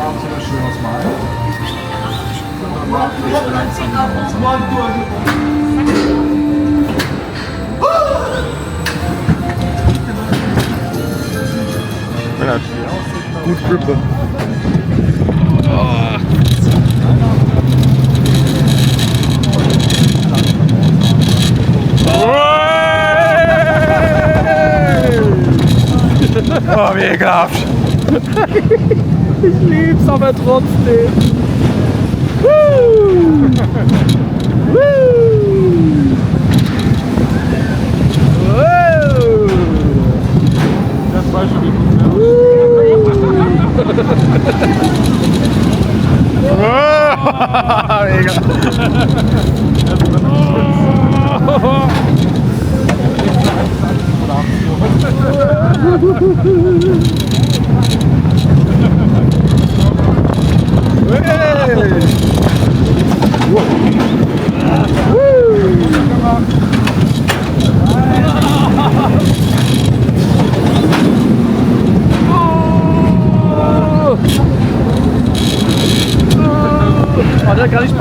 absolut schönes Mal. Und dann ich langsam nach Hause. Gut Grippe. Oh, wie ekelhaft. Ich lieb's aber trotzdem. Woo! Woo! Woo! Das war schon die Oh, der kann ich.